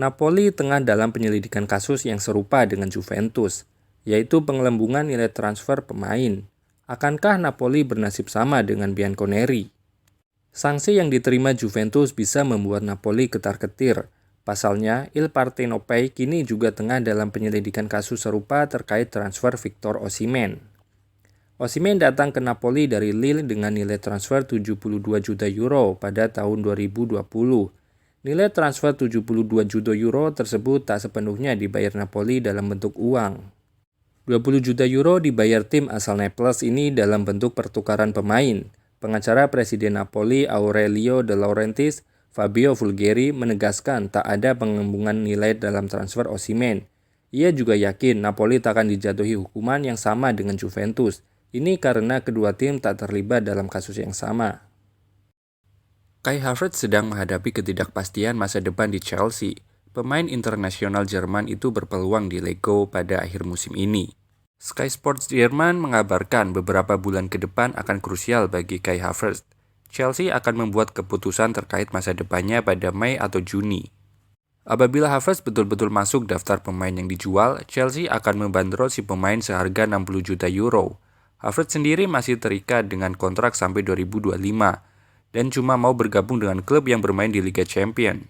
Napoli tengah dalam penyelidikan kasus yang serupa dengan Juventus, yaitu pengelembungan nilai transfer pemain. Akankah Napoli bernasib sama dengan Bianconeri? Sanksi yang diterima Juventus bisa membuat Napoli ketar-ketir. Pasalnya, Il Partenopei kini juga tengah dalam penyelidikan kasus serupa terkait transfer Victor Osimhen. Osimhen datang ke Napoli dari Lille dengan nilai transfer 72 juta euro pada tahun 2020. Nilai transfer 72 juta euro tersebut tak sepenuhnya dibayar Napoli dalam bentuk uang. 20 juta euro dibayar tim asal Naples ini dalam bentuk pertukaran pemain. Pengacara Presiden Napoli Aurelio De Laurentiis, Fabio Fulgeri, menegaskan tak ada pengelembungan nilai dalam transfer Osimhen. Ia juga yakin Napoli tak akan dijatuhi hukuman yang sama dengan Juventus. Ini karena kedua tim tak terlibat dalam kasus yang sama. Kai Havertz sedang menghadapi ketidakpastian masa depan di Chelsea. Pemain internasional Jerman itu berpeluang di Lego pada akhir musim ini. Sky Sports Jerman mengabarkan beberapa bulan ke depan akan krusial bagi Kai Havertz. Chelsea akan membuat keputusan terkait masa depannya pada Mei atau Juni. Apabila Havertz betul-betul masuk daftar pemain yang dijual, Chelsea akan membandrol si pemain seharga 60 juta euro. Havertz sendiri masih terikat dengan kontrak sampai 2025 dan cuma mau bergabung dengan klub yang bermain di Liga Champions.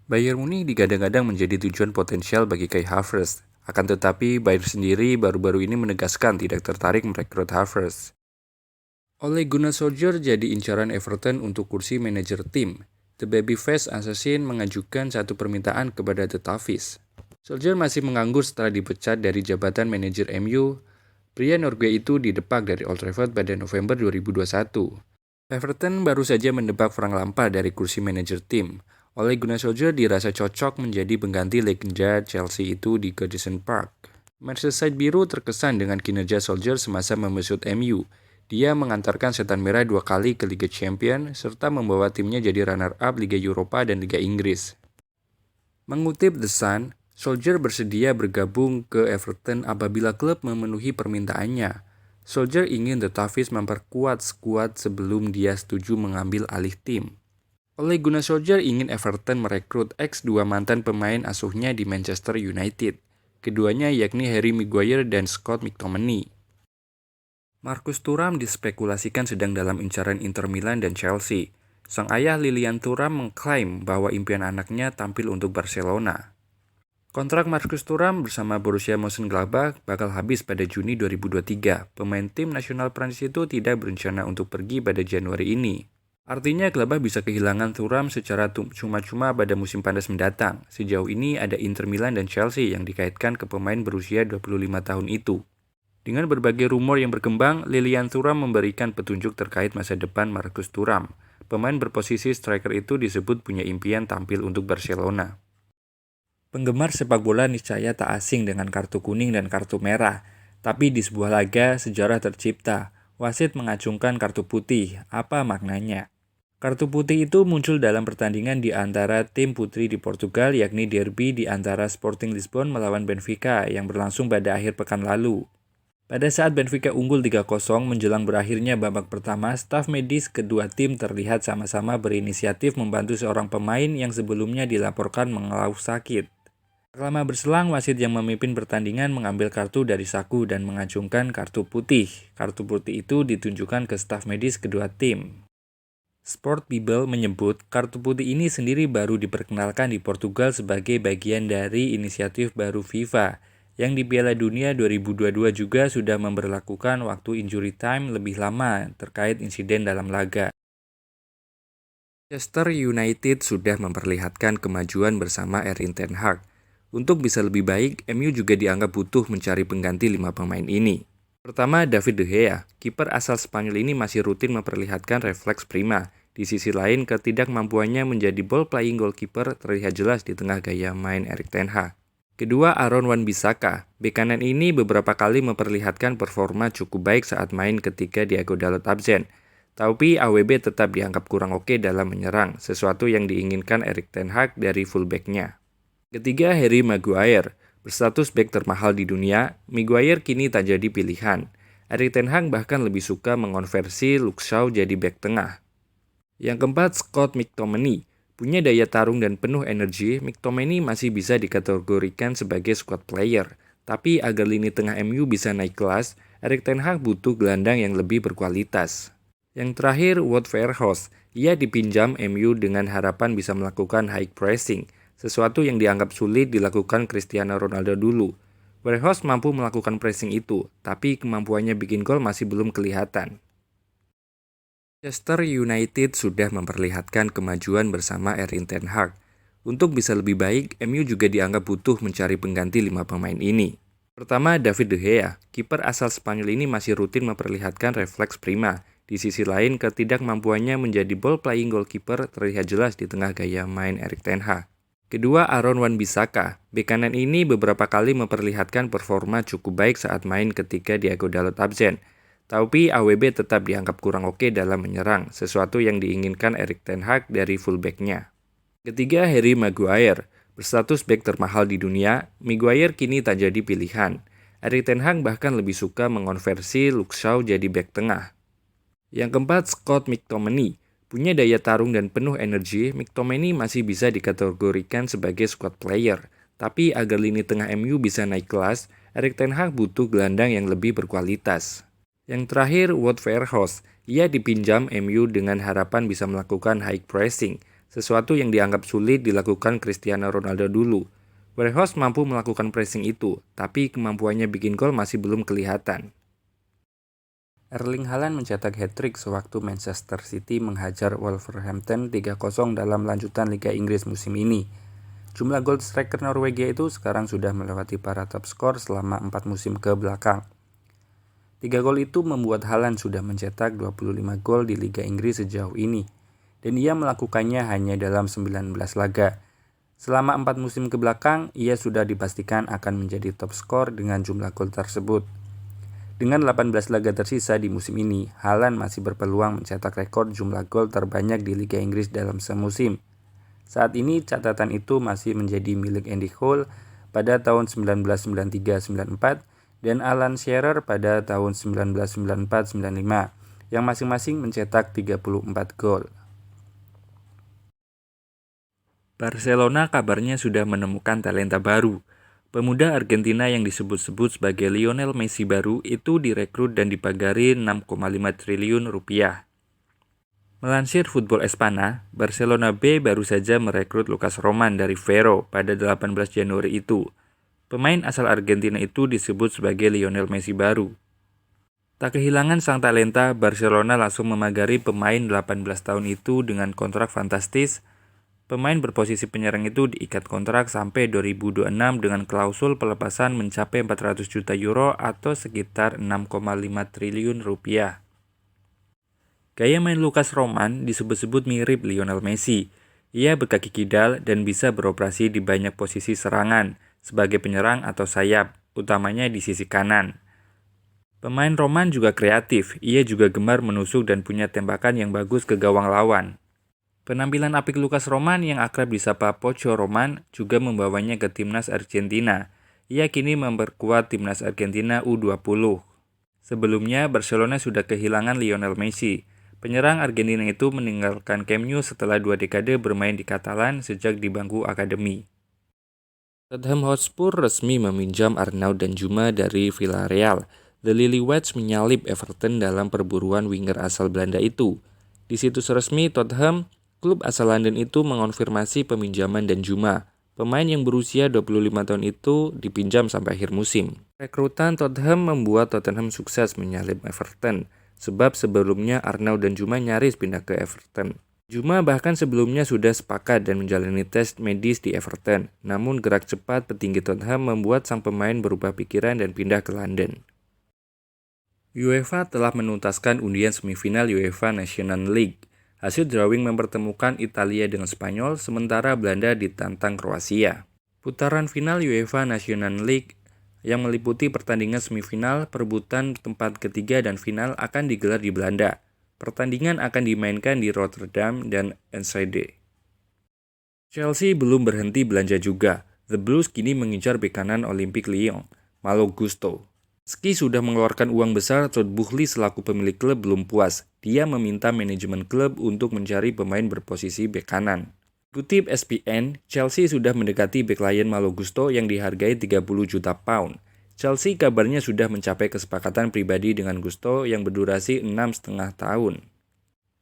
Bayern Munich digadang-gadang menjadi tujuan potensial bagi Kai Havertz. Akan tetapi, Bayern sendiri baru-baru ini menegaskan tidak tertarik merekrut Havertz. Ole Gunnar Solskjaer jadi incaran Everton untuk kursi manajer tim. The Babyface Assassin mengajukan satu permintaan kepada The Toffees. Solskjaer masih menganggur setelah dipecat dari jabatan manajer MU. Pria Norwegia itu didepak dari Old Trafford pada November 2021. Everton baru saja mendebak Frank Lampard dari kursi manajer tim. Ole Gunnar Solskjaer dirasa cocok menjadi pengganti legenda Chelsea itu di Goodison Park. Merseyside Biru terkesan dengan kinerja Solskjaer semasa membesut MU. Dia mengantarkan setan merah 2 kali ke Liga Champions serta membawa timnya jadi runner-up Liga Eropa dan Liga Inggris. Mengutip The Sun, Solskjaer bersedia bergabung ke Everton apabila klub memenuhi permintaannya. Solskjaer ingin The Toffees memperkuat skuad sebelum dia setuju mengambil alih tim. Ole Gunnar Solskjaer ingin Everton merekrut dua mantan pemain asuhnya di Manchester United. Keduanya yakni Harry Maguire dan Scott McTominay. Marcus Thuram dispekulasikan sedang dalam incaran Inter Milan dan Chelsea. Sang ayah Lilian Thuram mengklaim bahwa impian anaknya tampil untuk Barcelona. Kontrak Marcus Thuram bersama Borussia Mönchengladbach bakal habis pada Juni 2023. Pemain tim nasional Prancis itu tidak berencana untuk pergi pada Januari ini. Artinya Gladbach bisa kehilangan Thuram secara cuma-cuma pada musim panas mendatang. Sejauh ini ada Inter Milan dan Chelsea yang dikaitkan ke pemain berusia 25 tahun itu. Dengan berbagai rumor yang berkembang, Lilian Thuram memberikan petunjuk terkait masa depan Marcus Thuram. Pemain berposisi striker itu disebut punya impian tampil untuk Barcelona. Penggemar sepak bola niscaya tak asing dengan kartu kuning dan kartu merah. Tapi di sebuah laga, sejarah tercipta. Wasit mengacungkan kartu putih. Apa maknanya? Kartu putih itu muncul dalam pertandingan di antara tim putri di Portugal, yakni derby di antara Sporting Lisbon melawan Benfica yang berlangsung pada akhir pekan lalu. Pada saat Benfica unggul 3-0 menjelang berakhirnya babak pertama, staf medis kedua tim terlihat sama-sama berinisiatif membantu seorang pemain yang sebelumnya dilaporkan mengeluh sakit. Tak lama berselang, wasit yang memimpin pertandingan mengambil kartu dari saku dan mengacungkan kartu putih. Kartu putih itu ditunjukkan ke staf medis kedua tim. Sport Bible menyebut kartu putih ini sendiri baru diperkenalkan di Portugal sebagai bagian dari inisiatif baru FIFA, yang di Piala Dunia 2022 juga sudah memberlakukan waktu injury time lebih lama terkait insiden dalam laga. Manchester United sudah memperlihatkan kemajuan bersama Erik ten Hag. Untuk bisa lebih baik, MU juga dianggap butuh mencari pengganti 5 pemain ini. Pertama, David De Gea. Kiper asal Spanyol ini masih rutin memperlihatkan refleks prima. Di sisi lain, ketidakmampuannya menjadi ball-playing goalkeeper terlihat jelas di tengah gaya main Erik ten Hag. Kedua, Aaron Wan-Bissaka. Bek kanan ini beberapa kali memperlihatkan performa cukup baik saat main ketika Diogo Dalot absen. Tapi AWB tetap dianggap kurang oke dalam menyerang, sesuatu yang diinginkan Erik ten Hag dari fullback-nya. Ketiga, Harry Maguire. Berstatus bek termahal di dunia, Maguire kini tak jadi pilihan. Erik ten Hag bahkan lebih suka mengonversi Luke Shaw jadi bek tengah. Yang keempat, Scott McTominay. Punya daya tarung dan penuh energi, McTominay masih bisa dikategorikan sebagai squad player. Tapi agar lini tengah MU bisa naik kelas, Erik ten Hag butuh gelandang yang lebih berkualitas. Yang terakhir, Wout Weghorst. Ia dipinjam MU dengan harapan bisa melakukan high pressing, sesuatu yang dianggap sulit dilakukan Cristiano Ronaldo dulu. Weghorst mampu melakukan pressing itu, tapi kemampuannya bikin gol masih belum kelihatan. Manchester United sudah memperlihatkan kemajuan bersama Erik ten Hag. Untuk bisa lebih baik, MU juga dianggap butuh mencari pengganti 5 pemain ini. Pertama, David De Gea. Kiper asal Spanyol ini masih rutin memperlihatkan refleks prima. Di sisi lain, ketidakmampuannya menjadi ball playing goalkeeper terlihat jelas di tengah gaya main Erik ten Hag. Kedua, Aaron Wan-Bissaka. Bek kanan ini beberapa kali memperlihatkan performa cukup baik saat main ketika Diogo Dalot absen. Tapi AWB tetap dianggap kurang oke dalam menyerang, sesuatu yang diinginkan Erik ten Hag dari fullback-nya. Ketiga, Harry Maguire. Berstatus bek termahal di dunia, Maguire kini tak jadi pilihan. Erik ten Hag bahkan lebih suka mengonversi Luke Shaw jadi bek tengah. Yang keempat, Scott McTominay. Punya daya tarung dan penuh energi, McTominay masih bisa dikategorikan sebagai squad player. Tapi agar lini tengah MU bisa naik kelas, Erik ten Hag butuh gelandang yang lebih berkualitas. Yang terakhir, Wout Weghorst. Ia dipinjam MU dengan harapan bisa melakukan high pressing, sesuatu yang dianggap sulit dilakukan Cristiano Ronaldo dulu. Weghorst mampu melakukan pressing itu, tapi kemampuannya bikin gol masih belum kelihatan. Erling Haaland mencetak hat-trick sewaktu Manchester City menghajar Wolverhampton 3-0 dalam lanjutan Liga Inggris musim ini. Jumlah gol striker Norwegia itu sekarang sudah melewati para top skor selama 4 musim ke belakang. 3 gol itu membuat Haaland sudah mencetak 25 gol di Liga Inggris sejauh ini, dan ia melakukannya hanya dalam 19 laga. Selama 4 musim ke belakang, ia sudah dipastikan akan menjadi top skor dengan jumlah gol tersebut. Dengan 18 laga tersisa di musim ini, Haaland masih berpeluang mencetak rekor jumlah gol terbanyak di Liga Inggris dalam semusim. Saat ini catatan itu masih menjadi milik Andy Cole pada tahun 1993-94 dan Alan Shearer pada tahun 1994-95 yang masing-masing mencetak 34 gol. Barcelona kabarnya sudah menemukan talenta baru. Pemuda Argentina yang disebut-sebut sebagai Lionel Messi baru itu direkrut dan dipagari 6,5 triliun rupiah. Melansir Football Espana, Barcelona B baru saja merekrut Lucas Roman dari Ferro pada 18 Januari itu. Pemain asal Argentina itu disebut sebagai Lionel Messi baru. Tak kehilangan sang talenta, Barcelona langsung memagari pemain 18 tahun itu dengan kontrak fantastis. Pemain berposisi penyerang itu diikat kontrak sampai 2026 dengan klausul pelepasan mencapai 400 juta euro atau sekitar 6,5 triliun rupiah. Gaya main Lucas Roman disebut-sebut mirip Lionel Messi. Ia berkaki kidal dan bisa beroperasi di banyak posisi serangan, sebagai penyerang atau sayap, utamanya di sisi kanan. Pemain Roman juga kreatif, ia juga gemar menusuk dan punya tembakan yang bagus ke gawang lawan. Penampilan apik Lucas Roman yang akrab disapa Pocho Roman juga membawanya ke timnas Argentina. Ia kini memperkuat timnas Argentina U20. Sebelumnya, Barcelona sudah kehilangan Lionel Messi. Penyerang Argentina itu meninggalkan Camp Nou setelah 2 dekade bermain di Catalan sejak di bangku akademi. Tottenham Hotspur resmi meminjam Arnaud Danjuma dari Villarreal. The Lilywhits menyalip Everton dalam perburuan winger asal Belanda itu. Di situs resmi Tottenham, klub asal London itu mengonfirmasi peminjaman Danjuma. Pemain yang berusia 25 tahun itu dipinjam sampai akhir musim. Rekrutan Tottenham membuat Tottenham sukses menyalip Everton, sebab sebelumnya Arnaud Danjuma nyaris pindah ke Everton. Juma bahkan sebelumnya sudah sepakat dan menjalani tes medis di Everton, namun gerak cepat petinggi Tottenham membuat sang pemain berubah pikiran dan pindah ke London. UEFA telah menuntaskan undian semifinal UEFA Nations League. Hasil drawing mempertemukan Italia dengan Spanyol, sementara Belanda ditantang Kroasia. Putaran final UEFA Nations League yang meliputi pertandingan semifinal, perebutan tempat ketiga dan final akan digelar di Belanda. Pertandingan akan dimainkan di Rotterdam dan Enschede. Chelsea belum berhenti belanja juga. The Blues kini mengincar bek kanan Olympique Lyon, Malo Gusto. Meski sudah mengeluarkan uang besar, Todd Boehly selaku pemilik klub belum puas. Dia meminta manajemen klub untuk mencari pemain berposisi bek kanan. Kutip ESPN, Chelsea sudah mendekati bek Lion Malo Gusto yang dihargai 30 juta pound. Chelsea kabarnya sudah mencapai kesepakatan pribadi dengan Gusto yang berdurasi 6,5 tahun.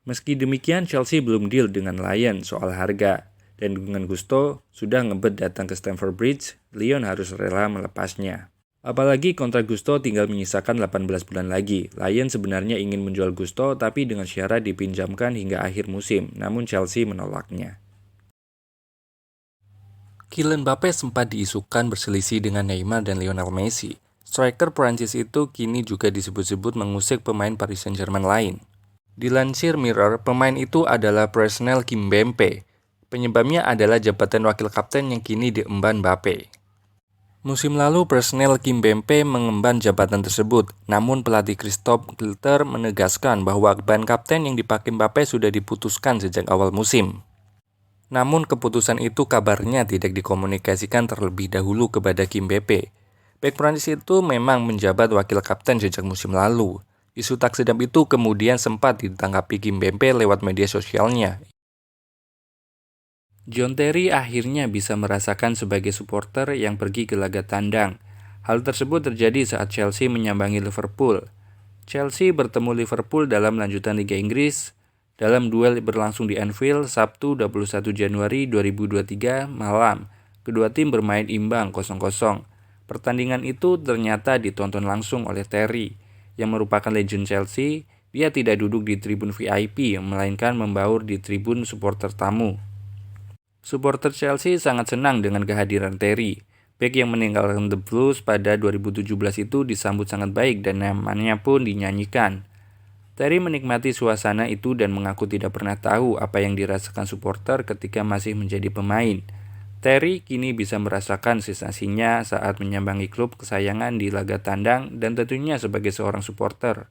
Meski demikian, Chelsea belum deal dengan Lion soal harga. Dan dengan Gusto sudah ngebet datang ke Stamford Bridge, Lyon harus rela melepasnya. Apalagi kontrak Gusto tinggal menyisakan 18 bulan lagi. Lyon sebenarnya ingin menjual Gusto tapi dengan syarat dipinjamkan hingga akhir musim, namun Chelsea menolaknya. Kylian Mbappe sempat diisukan berselisih dengan Neymar dan Lionel Messi. Striker Prancis itu kini juga disebut-sebut mengusik pemain Paris Saint-Germain lain. Dilansir Mirror, pemain itu adalah Presnel Kimpembe. Penyebabnya adalah jabatan wakil kapten yang kini diemban Mbappe. Musim lalu Presnel Kimpembe mengemban jabatan tersebut, namun pelatih Christophe Galtier menegaskan bahwa ban kapten yang dipakai Mbappe sudah diputuskan sejak awal musim. Namun keputusan itu kabarnya tidak dikomunikasikan terlebih dahulu kepada Kimpembe. Bek Prancis itu memang menjabat wakil kapten sejak musim lalu. Isu tak sedap itu kemudian sempat ditanggapi Kimpembe lewat media sosialnya. John Terry akhirnya bisa merasakan sebagai supporter yang pergi ke laga tandang. Hal tersebut terjadi saat Chelsea menyambangi Liverpool. Chelsea bertemu Liverpool dalam lanjutan Liga Inggris dalam duel berlangsung di Anfield Sabtu 21 Januari 2023 malam. Kedua tim bermain imbang 0-0. Pertandingan itu ternyata ditonton langsung oleh Terry, yang merupakan legend Chelsea. Dia tidak duduk di tribun VIP, melainkan membaur di tribun supporter tamu. Supporter Chelsea sangat senang dengan kehadiran Terry. Bek yang meninggalkan The Blues pada 2017 itu disambut sangat baik dan namanya pun dinyanyikan. Terry menikmati suasana itu dan mengaku tidak pernah tahu apa yang dirasakan supporter ketika masih menjadi pemain. Terry kini bisa merasakan sensasinya saat menyambangi klub kesayangan di laga tandang dan tentunya sebagai seorang supporter.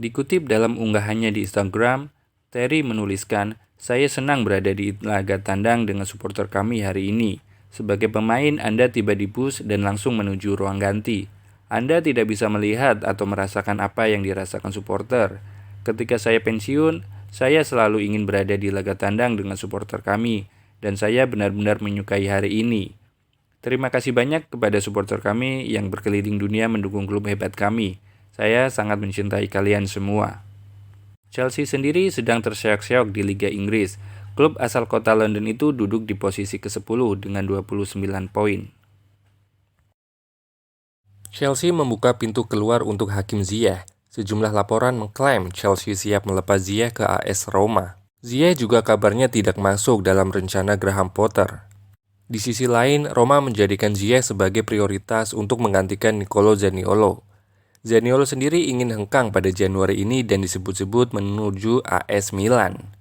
Dikutip dalam unggahannya di Instagram, Terry menuliskan, "Saya senang berada di laga tandang dengan supporter kami hari ini. Sebagai pemain, Anda tiba di bus dan langsung menuju ruang ganti. Anda tidak bisa melihat atau merasakan apa yang dirasakan supporter. Ketika saya pensiun, saya selalu ingin berada di laga tandang dengan supporter kami, dan saya benar-benar menyukai hari ini. Terima kasih banyak kepada supporter kami yang berkeliling dunia mendukung klub hebat kami. Saya sangat mencintai kalian semua." Chelsea sendiri sedang terseok-seok di Liga Inggris. Klub asal kota London itu duduk di posisi ke-10 dengan 29 poin. Chelsea membuka pintu keluar untuk Hakim Ziyech. Sejumlah laporan mengklaim Chelsea siap melepas Ziyech ke AS Roma. Ziyech juga kabarnya tidak masuk dalam rencana Graham Potter. Di sisi lain, Roma menjadikan Ziyech sebagai prioritas untuk menggantikan Nicolo Zaniolo. Zaniolo sendiri ingin hengkang pada Januari ini dan disebut-sebut menuju AS Milan.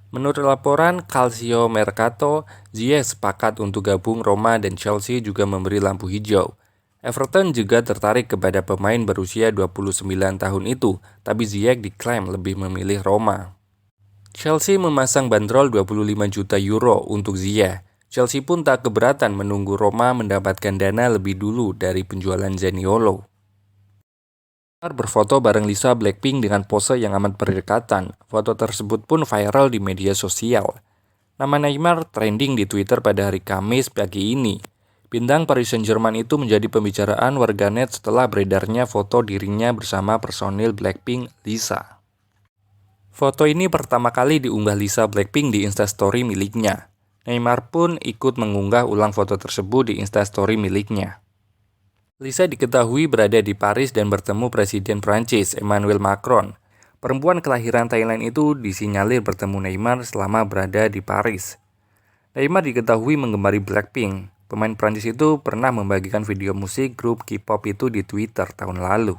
Menurut laporan Calcio Mercato, Ziyech sepakat untuk gabung Roma dan Chelsea juga memberi lampu hijau. Everton juga tertarik kepada pemain berusia 29 tahun itu, tapi Ziyech diklaim lebih memilih Roma. Chelsea memasang bandrol 25 juta euro untuk Ziyech. Chelsea pun tak keberatan menunggu Roma mendapatkan dana lebih dulu dari penjualan Zaniolo. Berfoto bareng Lisa Blackpink dengan pose yang amat berdekatan. Foto tersebut pun viral di media sosial. Nama Neymar trending di Twitter pada hari Kamis pagi ini. Bintang Paris Saint-Germain itu menjadi pembicaraan warganet setelah beredarnya foto dirinya bersama personil Blackpink, Lisa. Foto ini pertama kali diunggah Lisa Blackpink di Instastory miliknya. Neymar pun ikut mengunggah ulang foto tersebut di Instastory miliknya. Lisa diketahui berada di Paris dan bertemu Presiden Prancis, Emmanuel Macron. Perempuan kelahiran Thailand itu disinyalir bertemu Neymar selama berada di Paris. Neymar diketahui menggemari Blackpink. Pemain Prancis itu pernah membagikan video musik grup K-pop itu di Twitter tahun lalu.